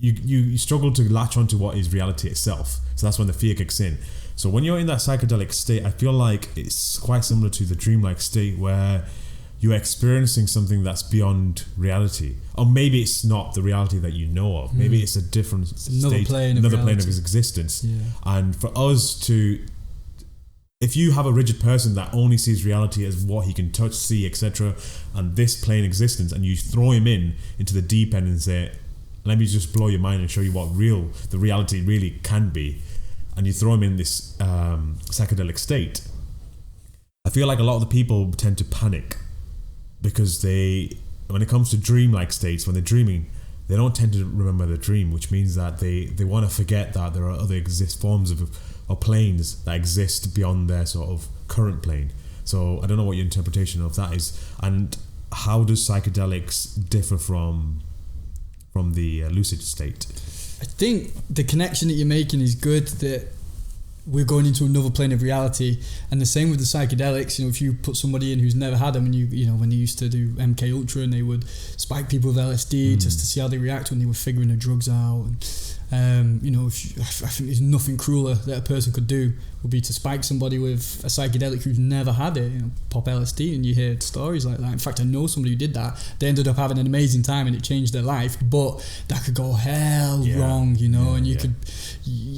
you struggle to latch onto what is reality itself. So that's when the fear kicks in. So when you're in that psychedelic state, I feel like it's quite similar to the dreamlike state where you're experiencing something that's beyond reality. Or maybe it's not the reality that you know of. Maybe it's a different another state, plane of his existence. Yeah. And for us to, if you have a rigid person that only sees reality as what he can touch, see, etc., and this plane existence, and you throw him into the deep end and say, let me just blow your mind and show you what the reality really can be, and you throw him in this psychedelic state, I feel like a lot of the people tend to panic because when it comes to dreamlike states, when they're dreaming, they don't tend to remember the dream, which means that they want to forget that there are other forms of or planes that exist beyond their sort of current plane. So I don't know what your interpretation of that is, and how does psychedelics differ from the lucid state? I think the connection that you're making is good, that we're going into another plane of reality. And the same with the psychedelics. If you put somebody in who's never had them, and you know, when they used to do MK Ultra and they would spike people with LSD just to see how they react when they were figuring the drugs out. And I think there's nothing crueler that a person could do would be to spike somebody with a psychedelic who's never had it. Pop LSD, and you hear stories like that. In fact, I know somebody who did that. They ended up having an amazing time and it changed their life, but that could go wrong, and you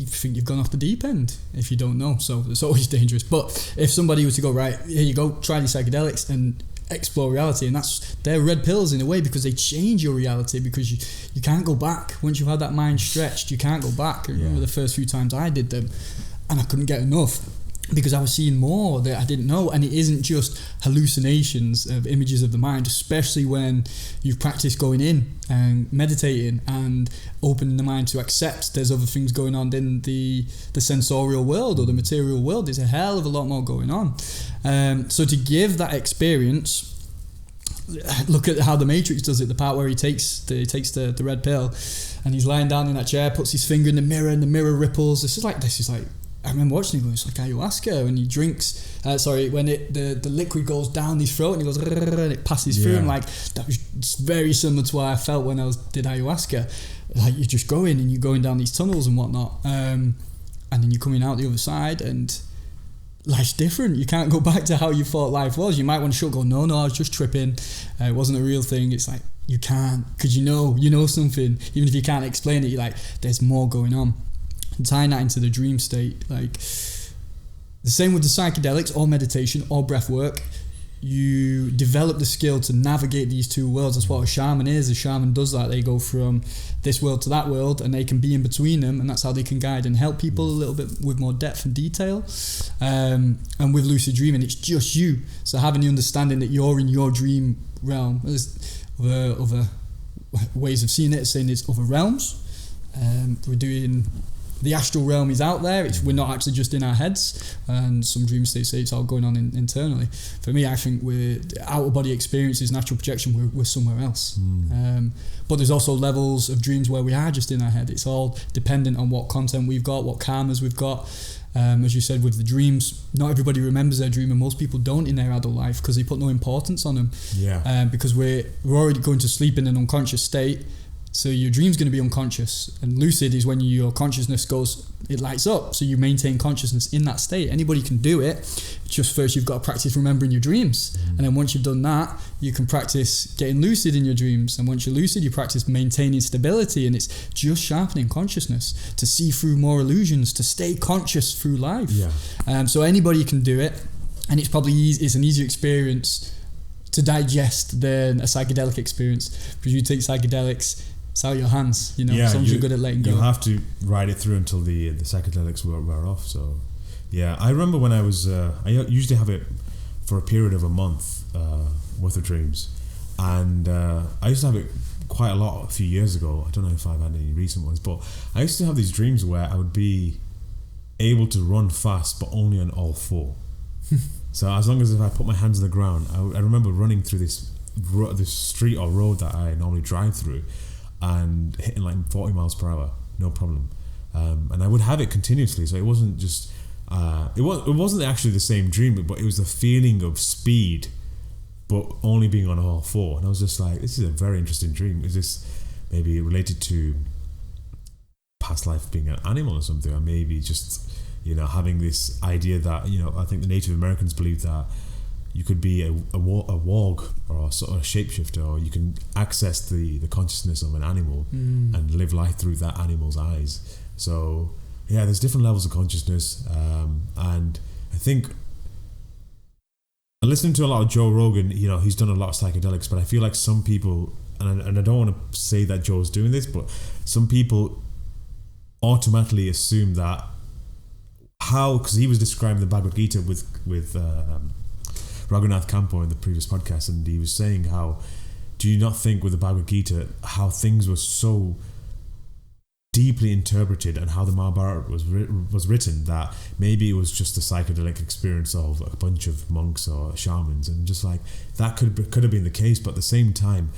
think you've gone off the deep end if you don't know. So it's always dangerous. But if somebody was to go, right, here you go, try these psychedelics and explore reality, and they're red pills in a way, because they change your reality, because you can't go back. Once you've had that mind stretched, you can't go back. I remember the first few times I did them and I couldn't get enough, because I was seeing more that I didn't know. And it isn't just hallucinations of images of the mind, especially when you've practiced going in and meditating and opening the mind to accept there's other things going on in the sensorial world or the material world. There's a hell of a lot more going on. So to give that experience, look at how the Matrix does it, the part where he takes the red pill and he's lying down in that chair, puts his finger in the mirror and the mirror ripples. This is like I remember watching it going, it's like ayahuasca, and he drinks when the liquid goes down his throat and he goes and it passes through him. Like, that was very similar to what I felt when I did ayahuasca. Like, you're just going and you're going down these tunnels and whatnot, and then you're coming out the other side and life's different. You can't go back to how you thought life was. You might want to go, no, I was just tripping, it wasn't a real thing. It's like, you can't, because you know something, even if you can't explain it. You're like, there's more going on. And tying that into the dream state, like the same with the psychedelics or meditation or breath work, you develop the skill to navigate these two worlds. That's what a shaman is. A shaman does that. They go from this world to that world, and they can be in between them, and that's how they can guide and help people a little bit with more depth and detail. And with lucid dreaming, it's just you. So having the understanding that you're in your dream realm. There's other ways of seeing it, saying it's other realms. We're doing... The astral realm is out there. We're not actually just in our heads, and some dream states say it's all going on internally. For me, I think outer body experiences, natural projection, we're somewhere else. But there's also levels of dreams where we are just in our head. It's all dependent on what content we've got, what karmas we've got. As you said, with the dreams, not everybody remembers their dream, and most people don't in their adult life because they put no importance on them. Because we're already going to sleep in an unconscious state. So your dream's going to be unconscious, and lucid is when your consciousness it lights up, so you maintain consciousness in that state. Anybody can do it. Just first you've got to practice remembering your dreams, and then once you've done that, you can practice getting lucid in your dreams, and once you're lucid, you practice maintaining stability, and it's just sharpening consciousness to see through more illusions, to stay conscious through life. So anybody can do it, and it's probably it's an easier experience to digest than a psychedelic experience, because you take psychedelics, it's out of your hands, as long as you're good at letting go. You have to ride it through until the psychedelics wear off. So, I remember when I was, I usually have it for a period of a month worth of dreams, and I used to have it quite a lot a few years ago. I don't know if I've had any recent ones, but I used to have these dreams where I would be able to run fast, but only on all four. So as long as if I put my hands on the ground, I remember running through this street or road that I normally drive through, and hitting like 40 miles per hour, no problem. And I would have it continuously, so it wasn't just it wasn't actually the same dream, but it was the feeling of speed, but only being on all four. And I was just like, this is a very interesting dream. Is this maybe related to past life being an animal or something, or maybe just, having this idea that, I think the Native Americans believe that you could be a warg or a sort of shapeshifter, or you can access the consciousness of an animal and live life through that animal's eyes. So yeah, there's different levels of consciousness, and I think listening to a lot of Joe Rogan, he's done a lot of psychedelics, but I feel like some people, and I don't want to say that Joe's doing this, but some people automatically assume that because he was describing the Bhagavad Gita with Raghunath Kampo in the previous podcast, and he was saying how, do you not think with the Bhagavad Gita how things were so deeply interpreted, and how the Mahabharata was written, that maybe it was just a psychedelic experience of a bunch of monks or shamans, and just like that could have been the case. But at the same time,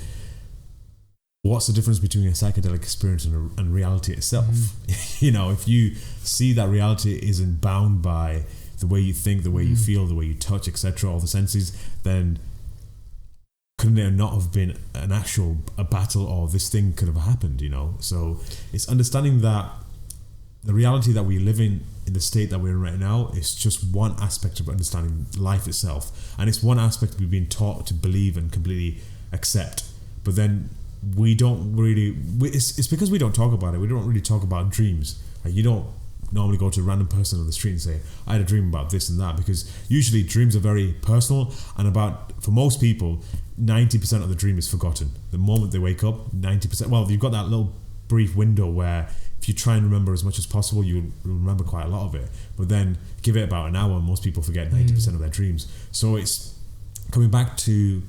what's the difference between a psychedelic experience and reality itself? If you see that reality isn't bound by the way you think, the way you feel, the way you touch, etc., all the senses, then couldn't there not have been a battle, or this thing could have happened, So it's understanding that the reality that we live in the state that we're in right now, is just one aspect of understanding life itself. And it's one aspect we've been taught to believe and completely accept. But then we don't really... It's because we don't talk about it. We don't really talk about dreams. Like, you don't normally go to a random person on the street and say, I had a dream about this and that, because usually dreams are very personal, and for most people, 90% of the dream is forgotten. The moment they wake up, 90%, well, you've got that little brief window where if you try and remember as much as possible, you'll remember quite a lot of it. But then give it about an hour, most people forget 90% of their dreams. So it's coming back to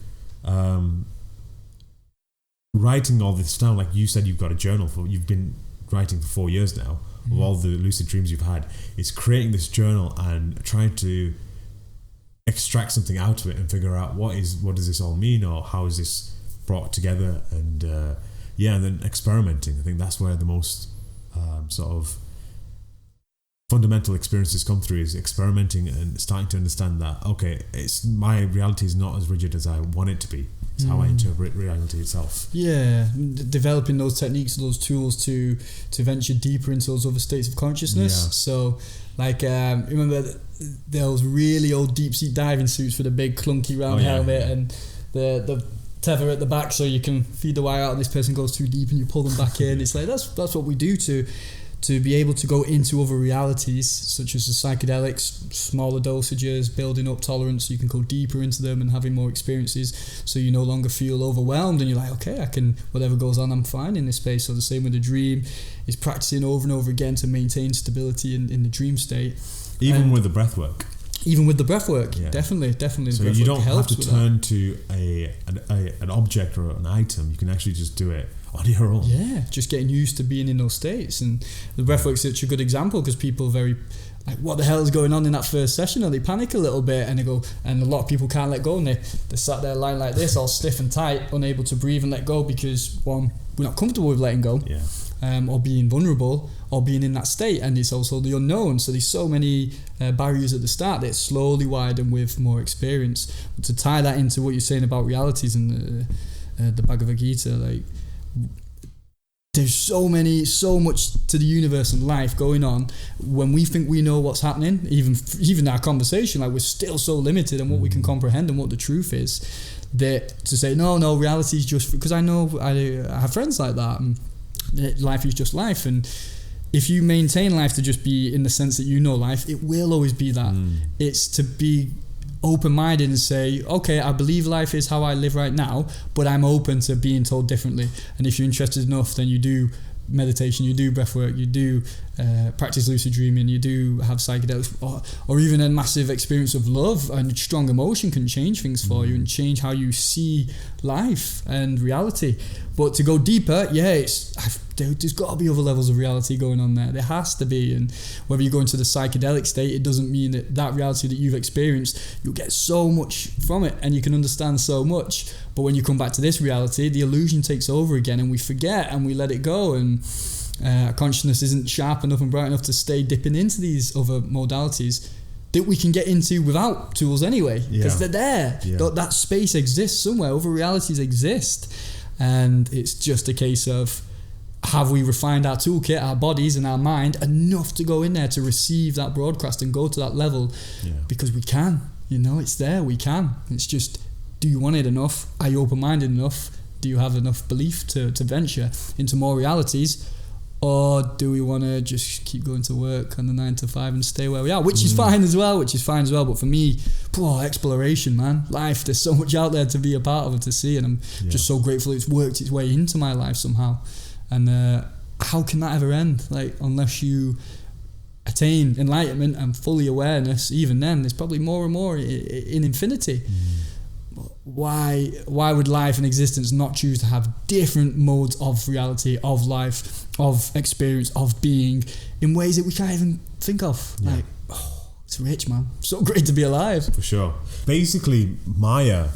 writing all this down. Like you said, you've got a journal you've been writing for 4 years now of all the lucid dreams you've had. It's creating this journal and trying to extract something out of it and figure out what does this all mean, or how is this brought together, and and then experimenting. I think that's where the most sort of fundamental experiences come through, is experimenting and starting to understand that, okay, my reality is not as rigid as I want it to be. It's how I interpret reality itself. Yeah, developing those techniques, those tools to venture deeper into those other states of consciousness. Yeah. So, like, remember those really old deep sea diving suits for the big clunky round helmet and the tether at the back, so you can feed the wire out and this person goes too deep and you pull them back in. It's like that's what we do to be able to go into other realities, such as the psychedelics, smaller dosages, building up tolerance so you can go deeper into them and having more experiences, so you no longer feel overwhelmed and you're like, okay, I can, whatever goes on, I'm fine in this space. So the same with the dream, is practicing over and over again to maintain stability in the dream state. Even with the breath work. Even with the breath work, definitely. So you don't have to turn to an object or an item. You can actually just do it on your own. Yeah, just getting used to being in those states. And the breathwork's such a good example, because people are very like, what the hell is going on in that first session? And they panic a little bit and they go, and a lot of people can't let go, and they sat there lying like this, all stiff and tight, unable to breathe and let go, because one, we're not comfortable with letting go. Yeah. Or being vulnerable, or being in that state, and it's also the unknown. So there's so many barriers at the start that slowly widen with more experience. But to tie that into what you're saying about realities and the Bhagavad Gita, like, there's so much to the universe and life going on. When we think we know what's happening, even our conversation, like, we're still so limited in what we can comprehend and what the truth is, that to say no, reality is just, because I know I have friends like that, and life is just life. And if you maintain life to just be in the sense that you know life, it will always be that. It's to be open-minded and say, okay, I believe life is how I live right now, but I'm open to being told differently. And if you're interested enough, then you do meditation, you do breathwork, you do practice lucid dreaming, you do have psychedelics, or even a massive experience of love and strong emotion can change things for you and change how you see life and reality. But to go deeper, there's got to be other levels of reality going on there. There has to be. And whether you go into the psychedelic state, it doesn't mean that reality that you've experienced, you'll get so much from it and you can understand so much. But when you come back to this reality, the illusion takes over again, and we forget and we let it go, and consciousness isn't sharp enough and bright enough to stay dipping into these other modalities that we can get into without tools anyway, because they're there. That space exists somewhere. Other realities exist, and it's just a case of have we refined our toolkit, our bodies and our mind enough to go in there to receive that broadcast and go to that level? Because we can, it's there, we can. It's just, do you want it enough? Are you open-minded enough? Do you have enough belief to venture into more realities? Or do we want to just keep going to work on the 9 to 5 and stay where we are? Which is fine as well, But for me, exploration, man. Life, there's so much out there to be a part of and to see. And I'm just so grateful it's worked its way into my life somehow. And how can that ever end? Like, unless you attain enlightenment and fully awareness, even then, there's probably more and more in infinity. Why would life and existence not choose to have different modes of reality, of life, of experience, of being, in ways that we can't even think of? Like, it's rich, man. So great to be alive. For sure. Basically, Maya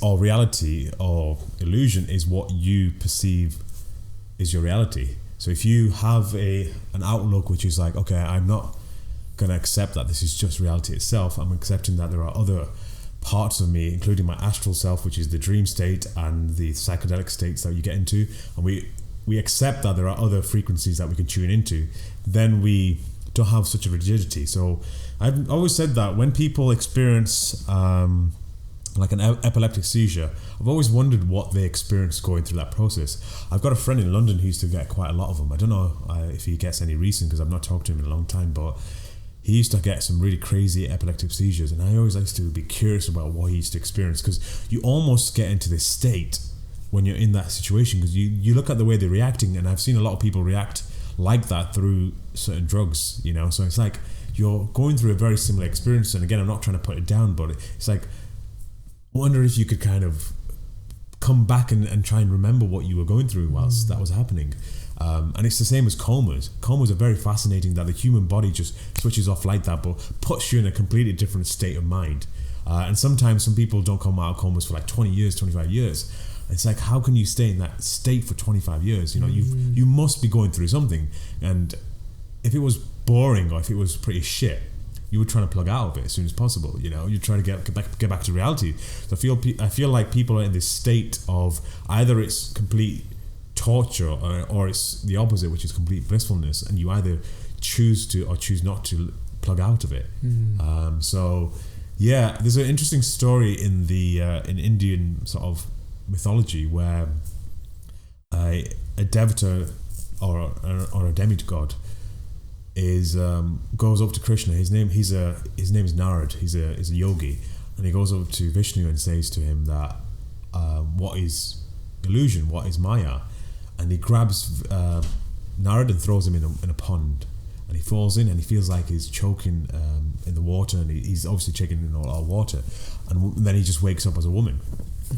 or reality or illusion is what you perceive is your reality. So if you have an outlook which is like, okay, I'm not going to accept that this is just reality itself. I'm accepting that there are other parts of me, including my astral self, which is the dream state and the psychedelic states that you get into, and we accept that there are other frequencies that we can tune into, then we don't have such a rigidity. So I've always said that when people experience like an epileptic seizure, I've always wondered what they experience going through that process. I've got a friend in London who used to get quite a lot of them. I don't know if he gets any recent, because I've not talked to him in a long time, but he used to get some really crazy epileptic seizures, and I always used to be curious about what he used to experience, because you almost get into this state when you're in that situation, because you look at the way they're reacting, and I've seen a lot of people react like that through certain drugs, so it's like you're going through a very similar experience. And again, I'm not trying to put it down, but it's like, I wonder if you could kind of come back and try and remember what you were going through whilst that was happening. And it's the same as comas. Comas are very fascinating, that the human body just switches off like that, but puts you in a completely different state of mind. And sometimes some people don't come out of comas for like 20 years, 25 years. It's like, how can you stay in that state for 25 years? You must be going through something. And if it was boring or if it was pretty shit, you would try to plug out of it as soon as possible. You try to get back to reality. So I feel like people are in this state of either it's complete torture or it's the opposite, which is complete blissfulness, and you either choose to or choose not to plug out of it. So yeah, there's an interesting story in the in Indian sort of mythology where a devata or a demigod goes up to Krishna. His name is Narad. He's a yogi, and he goes up to Vishnu and says to him that what is illusion, what is Maya? And he grabs Narad and throws him in a pond, and he falls in, and he feels like he's choking in the water, and he's obviously choking in all our water, and then he just wakes up as a woman.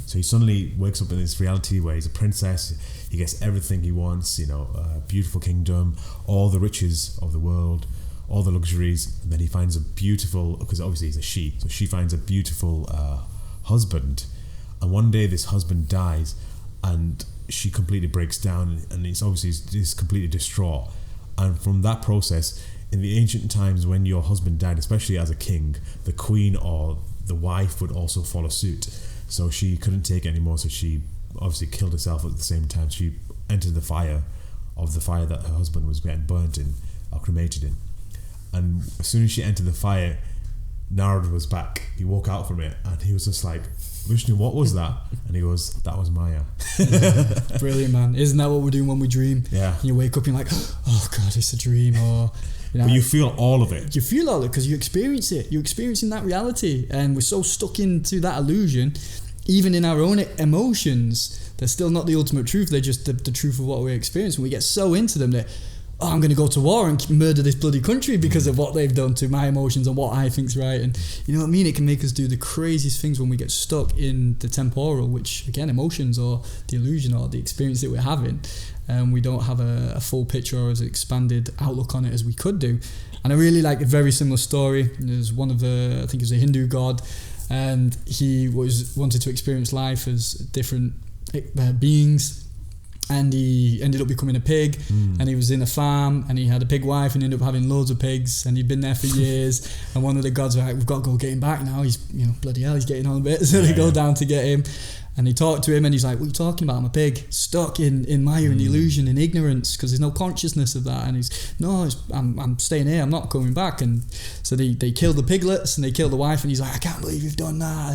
So he suddenly wakes up in this reality where he's a princess. He gets everything he wants, a beautiful kingdom, all the riches of the world, all the luxuries, and then he finds a beautiful, because obviously he's a she, so she finds a beautiful husband, and one day this husband dies, and she completely breaks down, and it's obviously is completely distraught. And from that process, in the ancient times when your husband died, especially as a king, the queen or the wife would also follow suit. So she couldn't take it anymore, so she obviously killed herself at the same time. She entered the fire that her husband was getting burnt in or cremated in. And as soon as she entered the fire, Narad was back. He woke out from it, and he was just like, Vishnu, what was that? And he goes, that was Maya. Brilliant, man. Isn't that what we're doing when we dream? Yeah. You wake up and you're like, oh God, it's a dream. Or but you feel all of it. You feel all of it because you experience it. You're experiencing that reality, and we're so stuck into that illusion. Even in our own emotions, they're still not the ultimate truth. They're just the truth of what we experience. And we get so into them that, I'm going to go to war and murder this bloody country because of what they've done to my emotions and what I think's right. And you know what I mean? It can make us do the craziest things when we get stuck in the temporal, which again, emotions or the illusion or the experience that we're having. And we don't have a full picture or as expanded outlook on it as we could do. And I really like a very similar story. There's one of I think it was a Hindu god, and he wanted to experience life as different beings. And he ended up becoming a pig, and he was in a farm, and he had a pig wife, and ended up having loads of pigs, and he'd been there for years. And one of the gods were like, we've got to go get him back now. He's, bloody hell, he's getting on a bit. So they go down to get him, And they talk to him and he's like, what are you talking about? I'm a pig stuck in Maya and illusion and ignorance because there's no consciousness of that. And he's, no, I'm staying here, I'm not coming back. And so they kill the piglets and they kill the wife, and he's like, I can't believe you've done that.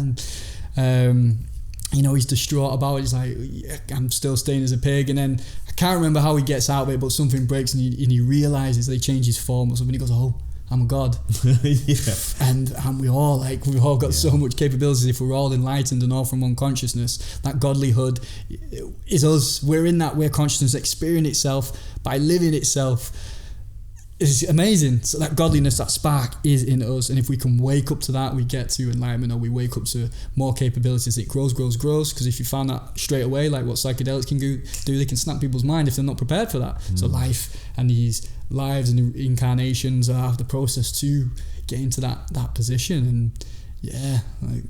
And you know, he's distraught about it. He's like, yeah, I'm still staying as a pig. And then I can't remember how he gets out of it, but something breaks and he realizes they change his form or something. He goes, oh, I'm a god. Yeah. And we've all got so much capabilities. If we're all enlightened and all from one consciousness, that godlyhood is us. We're in that, where consciousness experiencing itself by living itself. It's amazing. So that godliness, that spark is in us, and if we can wake up to that, we get to enlightenment, or we wake up to more capabilities. It grows. Because if you found that straight away, like what psychedelics can do, they can snap people's mind if they're not prepared for that. So life and these lives and incarnations are the process to get into that position. And yeah, like,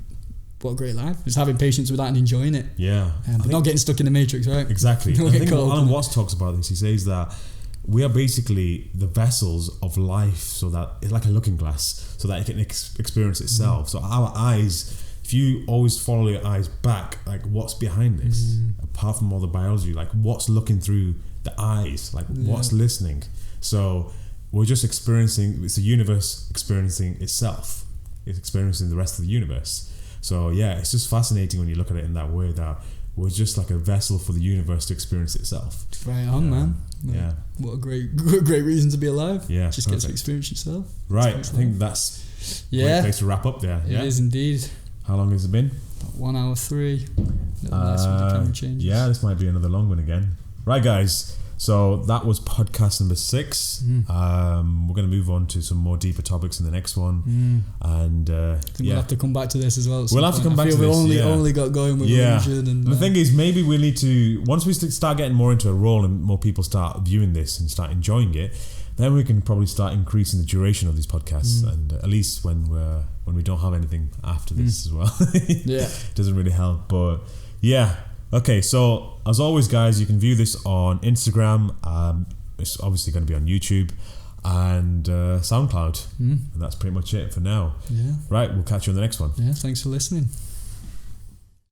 what a great life. It's having patience with that and enjoying it. Yeah. But not getting stuck in the matrix, right? Exactly. I think Alan Watts talks about this. He says that we are basically the vessels of life, so that it's like a looking glass, so that it can experience itself. So our eyes, if you always follow your eyes back, like what's behind this, apart from all the biology, like what's looking through the eyes, like what's listening. So we're just experiencing, it's the universe experiencing itself. It's experiencing the rest of the universe. So yeah, it's just fascinating when you look at it in that way, that we're just like a vessel for the universe to experience itself. Right on, man. Yeah. What a great reason to be alive. Yeah. Just get to experience yourself. Right. I think that's a great place to wrap up there. It is indeed. How long has it been? About 1 hour 3. Less with the camera changes. Yeah, this might be another long one again. Right, guys. So that was podcast number 6. We're going to move on to some more deeper topics in the next one, and I think we'll have to come back to this as well. We'll have to come back to this. We only got going with religion, and the thing is, maybe we need to, once we start getting more into a role and more people start viewing this and start enjoying it, then we can probably start increasing the duration of these podcasts, and at least when we don't have anything after this as well. It doesn't really help, but yeah. Okay, so as always, guys, you can view this on Instagram. It's obviously going to be on YouTube and SoundCloud. And that's pretty much it for now. Yeah. Right, we'll catch you on the next one. Yeah, thanks for listening.